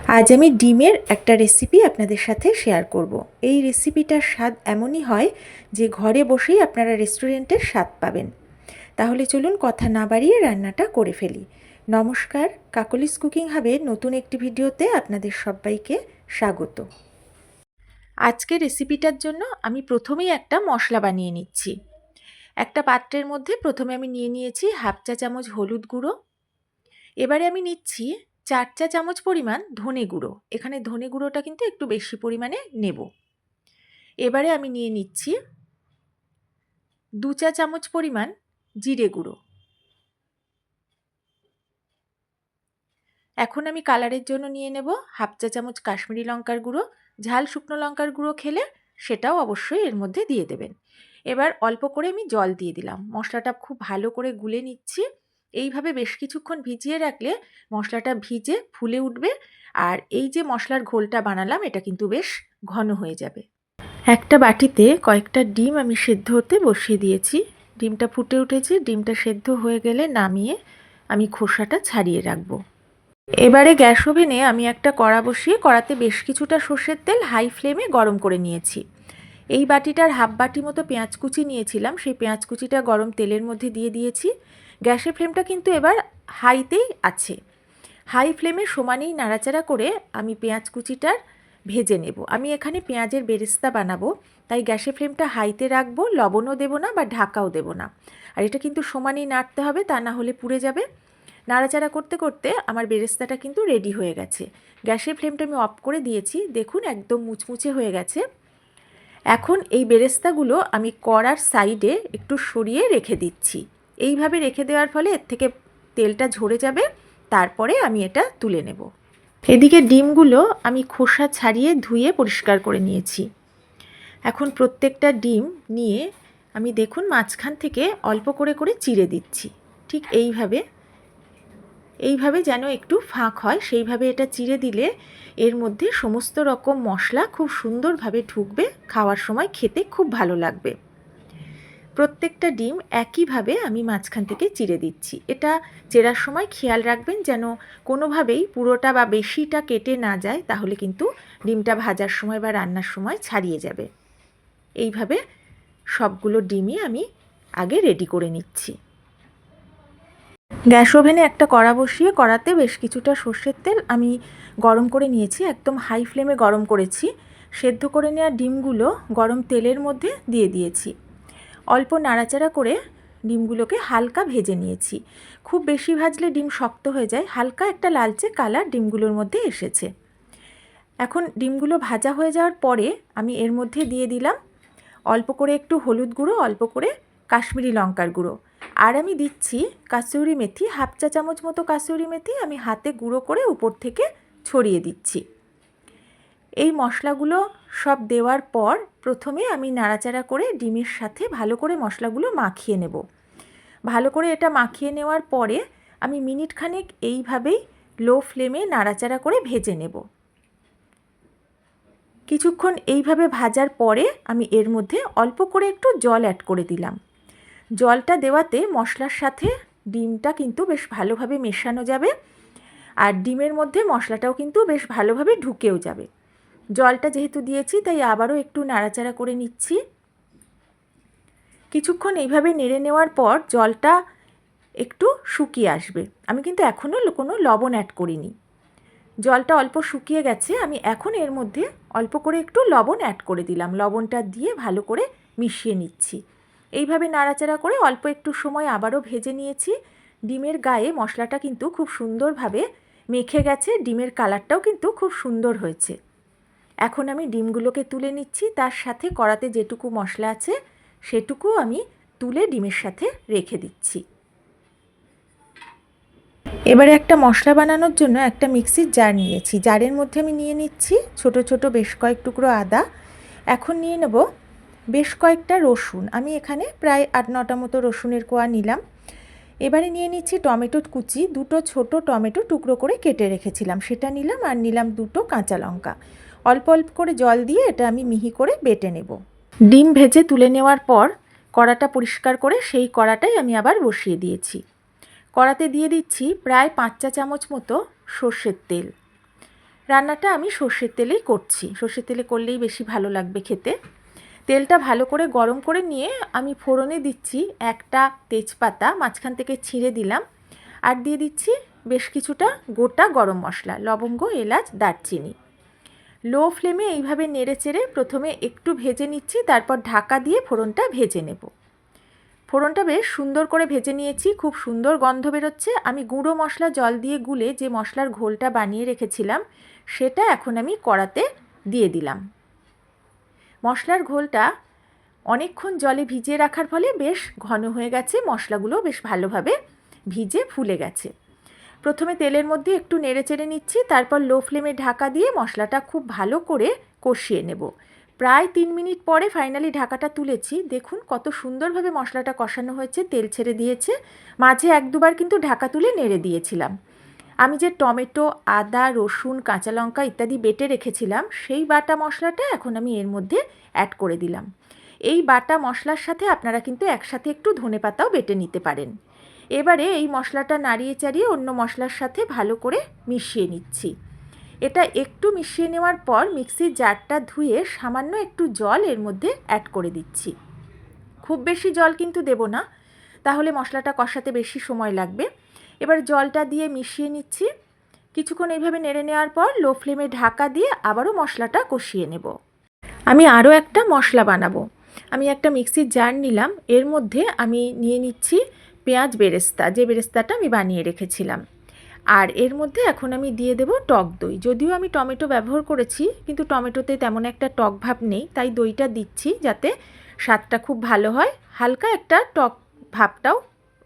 আজ আমি ডিমের একটা রেসিপি আপনাদের সাথে শেয়ার করব। এই রেসিপিটার স্বাদ এমনই হয় যে ঘরে বসেই আপনারা রেস্টুরেন্টের স্বাদ পাবেন। তাহলে চলুন কথা না বাড়িয়ে রান্নাটা করে ফেলি। নমস্কার, কাকলিস কুকিং হাবের নতুন একটি ভিডিওতে আপনাদের সবাইকে স্বাগত। আজকে রেসিপিটার জন্য আমি প্রথমেই একটা মশলা বানিয়ে নিচ্ছি। একটা পাত্রের মধ্যে প্রথমে আমি নিয়ে নিয়েছি হাফ চা চামচ হলুদ গুঁড়ো। এবারে আমি নিচ্ছি 4 চা চামচ পরিমাণ ধনে গুঁড়ো। এখানে ধনে গুঁড়োটা কিন্তু একটু বেশি পরিমাণে নেব। এবারে আমি নিয়ে নিচ্ছি 2 চা চামচ পরিমাণ জিরে গুঁড়ো। এখন আমি কালারের জন্য নিয়ে নেব হাফ চা চামচ কাশ্মীরি লঙ্কার গুঁড়ো। ঝাল শুকনো লঙ্কার গুঁড়ো খেলে সেটাও অবশ্যই এর মধ্যে দিয়ে দেবেন। এবার অল্প করে আমি জল দিয়ে দিলাম। মশলাটা খুব ভালো করে গুলে নিচ্ছি। এইভাবে বেশ কিছুক্ষণ ভিজিয়ে রাখলে মশলাটা ভিজে ফুলে উঠবে, আর এই যে মশলার ঘোলটা বানালাম এটা কিন্তু বেশ ঘন হয়ে যাবে। একটা বাটিতে কয়েকটা ডিম আমি সেদ্ধ হতে বসিয়ে দিয়েছি। ডিমটা ফুটে উঠেছে। ডিমটা সেদ্ধ হয়ে গেলে নামিয়ে আমি খোসাটা ছাড়িয়ে রাখবো। এবারে গ্যাস ওভেনে আমি একটা কড়া বসিয়ে কড়াতে বেশ কিছুটা সর্ষের তেল হাই ফ্লেমে গরম করে নিয়েছি। এই বাটিটার হাফ বাটি মতো পেঁয়াজ কুচি নিয়েছিলাম, সেই পেঁয়াজ কুচিটা গরম তেলের মধ্যে দিয়ে দিয়েছি। গ্যাসের ফ্লেমটা কিন্তু এবার হাইতেই আছে। হাই ফ্লেমে সমানেই নাড়াচাড়া করে আমি পেঁয়াজ কুচিটার ভেজে নেব। আমি এখানে পেঁয়াজের বেরেস্তা বানাবো, তাই গ্যাসের ফ্লেমটা হাইতে রাখবো। লবণও দেবো না বা ঢাকাও দেবো না। আর এটা কিন্তু সমানেই নাড়তে হবে, তা না হলে পুড়ে যাবে। নাড়াচাড়া করতে করতে আমার বেরেস্তাটা কিন্তু রেডি হয়ে গেছে। গ্যাসের ফ্লেমটা আমি অফ করে দিয়েছি। দেখুন একদম মুচমুচে হয়ে গেছে। এখন এই বেরেস্তাগুলো আমি কড়ার সাইডে একটু সরিয়ে রেখে দিচ্ছি। এইভাবে রেখে দেওয়ার ফলে এর থেকে তেলটা ঝরে যাবে। তারপরে আমি এটা তুলে নেব। এদিকে ডিমগুলো আমি খোসা ছাড়িয়ে ধুয়ে পরিষ্কার করে নিয়েছি। এখন প্রত্যেকটা ডিম নিয়ে আমি দেখুন মাঝখান থেকে অল্প করে করে চিড়ে দিচ্ছি। ঠিক এইভাবে যেন একটু ফাঁক হয় সেইভাবে এটা চিড়ে দিলে এর মধ্যে সমস্ত রকম মশলা খুব সুন্দরভাবে ঢুকবে। খাওয়ার সময় খেতে খুব ভালো লাগবে। প্রত্যেকটা ডিম একইভাবে আমি মাঝখান থেকে চিড়ে দিচ্ছি। এটা চেরার সময় খেয়াল রাখবেন যেন কোনোভাবেই পুরোটা বা বেশিটা কেটে না যায়, তাহলে কিন্তু ডিমটা ভাজার সময় বা রান্নার সময় ছাড়িয়ে যাবে। এইভাবে সবগুলো ডিমই আমি আগে রেডি করে নিচ্ছি। গ্যাস ওভেনে একটা কড়া বসিয়ে কড়াতে বেশ কিছুটা সর্ষের তেল আমি গরম করে নিয়েছি। একদম হাই ফ্লেমে গরম করেছি। সেদ্ধ করে নেওয়া ডিমগুলো গরম তেলের মধ্যে দিয়ে দিয়েছি। অল্প নাড়াচাড়া করে ডিমগুলোকে হালকা ভেজে নিয়েছি। খুব বেশি ভাজলে ডিম শক্ত হয়ে যায়। হালকা একটা লালচে কালার ডিমগুলোর মধ্যে এসেছে। এখন ডিমগুলো ভাজা হয়ে যাওয়ার পরে আমি এর মধ্যে দিয়ে দিলাম অল্প করে একটু হলুদ গুঁড়ো, অল্প করে কাশ্মীরি লঙ্কার গুঁড়ো, আর আমি দিচ্ছি কাসুরি মেথি। হাফ চা চামচ মতো কাসুরি মেথি আমি হাতে গুঁড়ো করে উপর থেকে ছড়িয়ে দিচ্ছি। এই মশলাগুলো সব দেওয়ার পর প্রথমে আমি নাড়াচাড়া করে ডিমের সাথে ভালো করে মশলাগুলো মাখিয়ে নেব। ভালো করে এটা মাখিয়ে নেওয়ার পরে আমি মিনিট খানেক এইভাবেই লো ফ্লেমে নাড়াচাড়া করে ভেজে নেব। কিছুক্ষণ এইভাবে ভাজার পরে আমি এর মধ্যে অল্প করে একটু জল অ্যাড করে দিলাম। জলটা দেওয়াতে মশলার সাথে ডিমটা কিন্তু বেশ ভালোভাবে মেশানো যাবে, আর ডিমের মধ্যে মশলাটাও কিন্তু বেশ ভালোভাবে ঢুকেও যাবে। জলটা যেহেতু দিয়েছি তাই আবারও একটু নাড়াচাড়া করে নিচ্ছি। কিছুক্ষণ এইভাবে নেড়ে নেওয়ার পর জলটা একটু শুকিয়ে আসবে। আমি কিন্তু এখনও কোনো লবণ অ্যাড করিনি। জলটা অল্প শুকিয়ে গেছে। আমি এখন এর মধ্যে অল্প করে একটু লবণ অ্যাড করে দিলাম। লবণটা দিয়ে ভালো করে মিশিয়ে নিচ্ছি। এইভাবে নাড়াচাড়া করে অল্প একটু সময় আবারও ভেজে নিয়েছি। ডিমের গায়ে মশলাটা কিন্তু খুব সুন্দরভাবে মেখে গেছে। ডিমের কালারটাও কিন্তু খুব সুন্দর হয়েছে। এখন আমি ডিমগুলোকে তুলে নিচ্ছি। তার সাথে কড়াতে যেটুকু মশলা আছে সেটুকু আমি তুলে ডিমের সাথে রেখে দিচ্ছি। এবারে একটা মশলা বানানোর জন্য একটা মিক্সির জার নিয়েছি। জারের মধ্যে আমি নিয়ে নিচ্ছি ছোট ছোট বেশ কয়েক টুকরো আদা। এখন নিয়ে নেব বেশ কয়েকটা রসুন। আমি এখানে প্রায় 8-9টা মতো রসুনের কোয়া নিলাম। এবারে নিয়ে নিচ্ছি টমেটো কুচি। দুটো ছোট টমেটো টুকরো করে কেটে রেখেছিলাম সেটা নিলাম, আর নিলাম দুটো কাঁচা লঙ্কা। অল্প অল্প করে জল দিয়ে এটা আমি মিহি করে বেটে নেব। ডিম ভেজে তুলে নেওয়ার পর কড়াটা পরিষ্কার করে সেই কড়াটাই আমি আবার বসিয়ে দিয়েছি। কড়াতে দিয়ে দিচ্ছি প্রায় 5 চা চামচ মতো সর্ষের তেল। রান্নাটা আমি সর্ষের তেলেই করছি, সর্ষের তেলে করলেই বেশি ভালো লাগবে খেতে। তেলটা ভালো করে গরম করে নিয়ে আমি ফোড়নে দিচ্ছি একটা তেজপাতা মাঝখান থেকে ছিঁড়ে দিলাম, আর দিয়ে দিচ্ছি বেশ কিছুটা গোটা গরম মশলা, লবঙ্গ, এলাচ, দারচিনি। লো ফ্লেমে এইভাবে নেড়ে চেড়ে প্রথমে একটু ভেজে নিচ্ছি, তারপর ঢাকা দিয়ে ফোড়নটা ভেজে নেব। ফোড়নটা বেশ সুন্দর করে ভেজে নিয়েছি, খুব সুন্দর গন্ধ বেরোচ্ছে। আমি গুঁড়ো মশলা জল দিয়ে গুলে যে মশলার ঘোলটা বানিয়ে রেখেছিলাম সেটা এখন আমি কড়াতে দিয়ে দিলাম। মশলার ঘোলটা অনেকক্ষণ জলে ভিজিয়ে রাখার ফলে বেশ ঘন হয়ে গেছে, মশলাগুলো বেশ ভালোভাবে ভিজে ফুলে গেছে। প্রথমে তেলের মধ্যে একটু নেড়ে চেড়ে নিচ্ছি, তারপর লো ফ্লেমে ঢাকা দিয়ে মশলাটা খুব ভালো করে কষিয়ে নেব। প্রায় 3 মিনিট পরে ফাইনালি ঢাকাটা তুলেছি। দেখুন কত সুন্দরভাবে মশলাটা কষানো হয়েছে, তেল ছেড়ে দিয়েছে। মাঝে 1-2বার কিন্তু ঢাকা তুলে নেড়ে দিয়েছিলাম। আমি যে টমেটো, আদা, রসুন, কাঁচা লঙ্কা ইত্যাদি বেটে রেখেছিলাম সেই বাটা মশলাটা এখন আমি এর মধ্যে অ্যাড করে দিলাম। এই বাটা মশলার সাথে আপনারা কিন্তু একসাথে একটু ধনেপাতাও বেটে নিতে পারেন। এবারে এই মশলাটা নাড়িয়ে চাড়িয়ে অন্য মশলার সাথে ভালো করে মিশিয়ে নিচ্ছি। এটা একটু মিশিয়ে নেওয়ার পর মিক্সির জারটা ধুয়ে সামান্য একটু জল এর মধ্যে অ্যাড করে দিচ্ছি। খুব বেশি জল কিন্তু দেব না, তাহলে মশলাটা কষাতে বেশি সময় লাগবে। এবার জলটা দিয়ে মিশিয়ে নিচ্ছি। কিছুক্ষণ এইভাবে নেড়ে নেওয়ার পর লো ফ্লেমে ঢাকা দিয়ে আবারও মশলাটা কষিয়ে নেব। আমি আরও একটা মশলা বানাবো। আমি একটা মিক্সির জার নিলাম, এর মধ্যে আমি নিয়ে নিচ্ছি পেঁয়াজ বেরেস্তা, যে বেরেস্তাটা আমি বানিয়ে রেখেছিলাম। আর এর মধ্যে এখন আমি দিয়ে দেব টক দই। যদিও আমি টমেটো ব্যবহার করেছি, কিন্তু টমেটোতে তেমন একটা টক ভাব নেই, তাই দইটা দিচ্ছি যাতে স্বাদটা খুব ভালো হয়, হালকা একটা টক ভাবটাও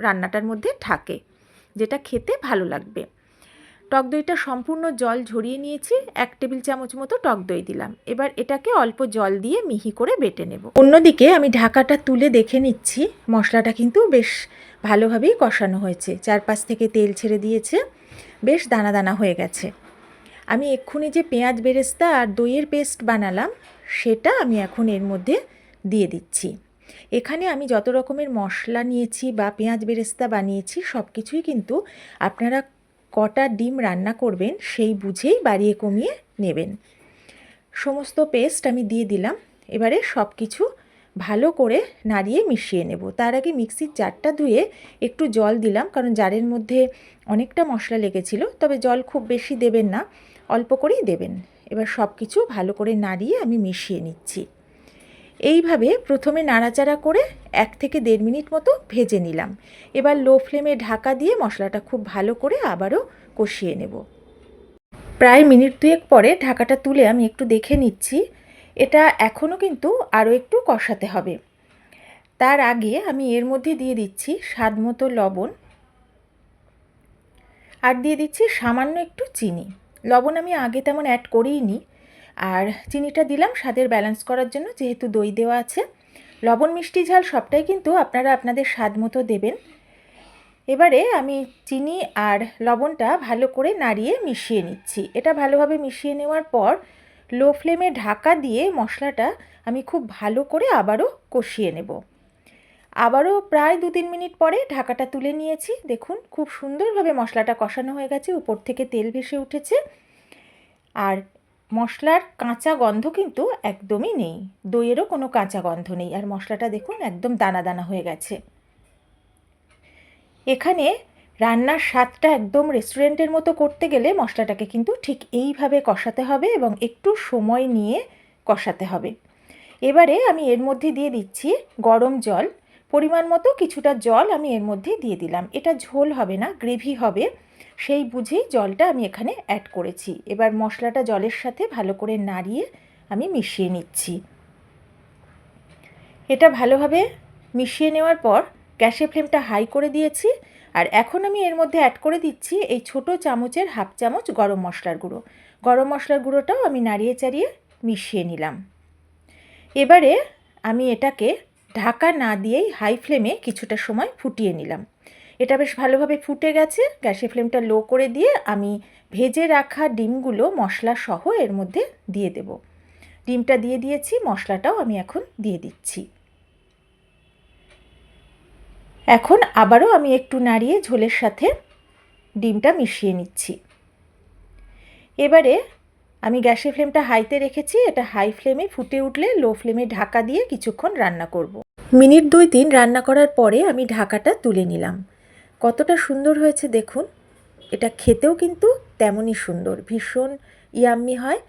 রান্নাটার মধ্যে থাকে, যেটা খেতে ভালো লাগবে। টক দইটা সম্পূর্ণ জল ঝরিয়ে নিয়েছি, 1 টেবিল চামচ মতো টক দই দিলাম। এবার এটাকে অল্প জল দিয়ে মিহি করে বেটে নেব। অন্যদিকে আমি ঢাকাটা তুলে দেখে নিচ্ছি, মশলাটা কিন্তু বেশ ভালোভাবেই কষানো হয়েছে, চারপাশ থেকে তেল ছেড়ে দিয়েছে, বেশ দানা দানা হয়ে গেছে। আমি এক্ষুনি যে পেঁয়াজ বেরেস্তা আর দইয়ের পেস্ট বানালাম সেটা আমি এখন এর মধ্যে দিয়ে দিচ্ছি। এখানে আমি যত রকমের মশলা নিয়েছি বা পেঁয়াজ বেরেস্তা বানিয়েছি সব কিছুই কিন্তু আপনারা কটা ডিম রান্না করবেন সেই বুঝেই বাড়িয়ে কমিয়ে নেবেন। সমস্ত পেস্ট আমি দিয়ে দিলাম। এবারে সব কিছু ভালো করে নাড়িয়ে মিশিয়ে নেব। তার আগে মিক্সির জারটা ধুয়ে একটু জল দিলাম, কারণ জারের মধ্যে অনেকটা মশলা লেগেছিল। তবে জল খুব বেশি দেবেন না, অল্প করেই দেবেন। এবার সব কিছু ভালো করে নাড়িয়ে আমি মিশিয়ে নিচ্ছি। এইভাবে প্রথমে নাড়াচাড়া করে 1 থেকে 1.5 মিনিট মতো ভেজে নিলাম। এবার লো ফ্লেমে ঢাকা দিয়ে মশলাটা খুব ভালো করে আবারও কষিয়ে নেব। প্রায় মিনিট 2 পরে ঢাকাটা তুলে আমি একটু দেখে নিচ্ছি, এটা এখনও কিন্তু আরও একটু কষাতে হবে। তার আগে আমি এর মধ্যে দিয়ে দিচ্ছি স্বাদ মতো লবণ, আর দিয়ে দিচ্ছি সামান্য একটু চিনি। লবণ আমি আগে তেমন অ্যাড করিনি, আর চিনিটা দিলাম স্বাদের ব্যালেন্স করার জন্য, যেহেতু দই দেওয়া আছে। লবণ, মিষ্টি, ঝাল সবটাই কিন্তু আপনারা আপনাদের স্বাদ মতো দেবেন। এবারে আমি চিনি আর লবণটা ভালো করে নাড়িয়ে মিশিয়ে নিচ্ছি। এটা ভালোভাবে মিশিয়ে নেওয়ার পর লো ফ্লেমে ঢাকা দিয়ে মশলাটা আমি খুব ভালো করে আবারও কষিয়ে নেব। আবারও প্রায় 2-3 মিনিট পরে ঢাকাটা তুলে নিয়েছি। দেখুন খুব সুন্দরভাবে মশলাটা কষানো হয়ে গেছে, উপর থেকে তেল ভেসে উঠেছে, আর মশলার কাঁচা গন্ধ কিন্তু একদমই নেই, দইয়েরও কোনো কাঁচা গন্ধ নেই, আর মশলাটা দেখুন একদম দানা দানা হয়ে গেছে। এখানে রান্নার স্বাদটা একদম রেস্টুরেন্টের মতো করতে গেলে মশলাটাকে কিন্তু ঠিক এইভাবে কষাতে হবে এবং একটু সময় নিয়ে কষাতে হবে। এবারে আমি এর মধ্যে দিয়ে দিচ্ছি গরম জল, পরিমাণ মতো কিছুটা জল আমি এর মধ্যে দিয়ে দিলাম। এটা ঝোল হবে না, গ্রেভি হবে, সেই বুঝেই জলটা আমি এখানে অ্যাড করেছি। এবার মশলাটা জলের সাথে ভালো করে নাড়িয়ে আমি মিশিয়ে নিচ্ছি। এটা ভালোভাবে মিশিয়ে নেওয়ার পর গ্যাসের ফ্লেমটা হাই করে দিয়েছি, আর এখন আমি এর মধ্যে অ্যাড করে দিচ্ছি এই ছোট চামচের 1/2 চামচ গরম মশলার গুঁড়ো। গরম মশলার গুঁড়োটাও আমি নাড়িয়ে চাড়িয়ে মিশিয়ে নিলাম। এবারে আমি এটাকে ঢাকা না দিয়েই হাই ফ্লেমে কিছুটা সময় ফুটিয়ে নিলাম। এটা বেশ ভালোভাবে ফুটে গেছে। গ্যাসের ফ্লেমটা লো করে দিয়ে আমি ভেজে রাখা ডিমগুলো মশলা সহ এর মধ্যে দিয়ে দেব। ডিমটা দিয়ে দিয়েছি, মশলাটাও আমি এখন দিয়ে দিচ্ছি। এখন আবারও আমি একটু নাড়িয়ে ঝোলের সাথে ডিমটা মিশিয়ে নিচ্ছি। এবারে আমি গ্যাসের ফ্লেমটা হাইতে রেখেছি। এটা হাই ফ্লেমে ফুটে উঠলে লো ফ্লেমে ঢাকা দিয়ে কিছুক্ষণ রান্না করব। মিনিট 2-3 রান্না করার পরে আমি ঢাকাটা তুলে নিলাম। কতটা সুন্দর হয়েছে দেখুন। এটা খেতেও কিন্তু তেমনই সুন্দর, ভীষণ ইয়াম্মি হয়।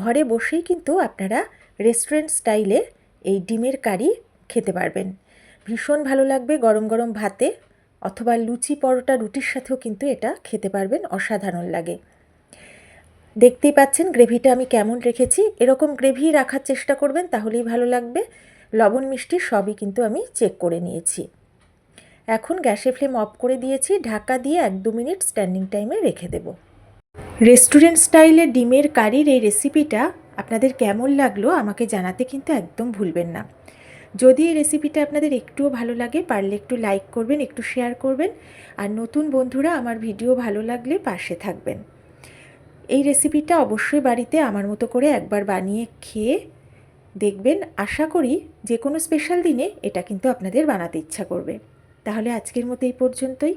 ঘরে বসেই কিন্তু আপনারা রেস্টুরেন্ট স্টাইলে এই ডিমের কারি খেতে পারবেন। ভীষণ ভালো লাগবে গরম গরম ভাতে, অথবা লুচি পরোটা রুটির সাথেও কিন্তু এটা খেতে পারবেন, অসাধারণ লাগে। দেখতেই পাচ্ছেন গ্রেভিটা আমি কেমন রেখেছি। এরকম গ্রেভি রাখার চেষ্টা করবেন, তাহলেই ভালো লাগবে। লবণ মিষ্টি সবই কিন্তু আমি চেক করে নিয়েছি। এখন গ্যাসের ফ্লেম অফ করে দিয়েছি। ঢাকা দিয়ে 1-2 মিনিট স্ট্যান্ডিং টাইমে রেখে দেব। রেস্টুরেন্ট স্টাইলে ডিমের কারির এই রেসিপিটা আপনাদের কেমন লাগলো আমাকে জানাতে কিন্তু একদম ভুলবেন না। যদি এই রেসিপিটা আপনাদের একটুও ভালো লাগে, পারলে একটু লাইক করবেন, একটু শেয়ার করবেন। আর নতুন বন্ধুরা আমার ভিডিও ভালো লাগলে পাশে থাকবেন। এই রেসিপিটা অবশ্যই বাড়িতে আমার মতো করে একবার বানিয়ে খেয়ে দেখবেন। আশা করি যে কোনো স্পেশাল দিনে এটা কিন্তু আপনাদের বানাতে ইচ্ছা করবে। তাহলে আজকের মতো এই পর্যন্তই।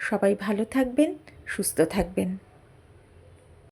সবাই ভালো থাকবেন, সুস্থ থাকবেন।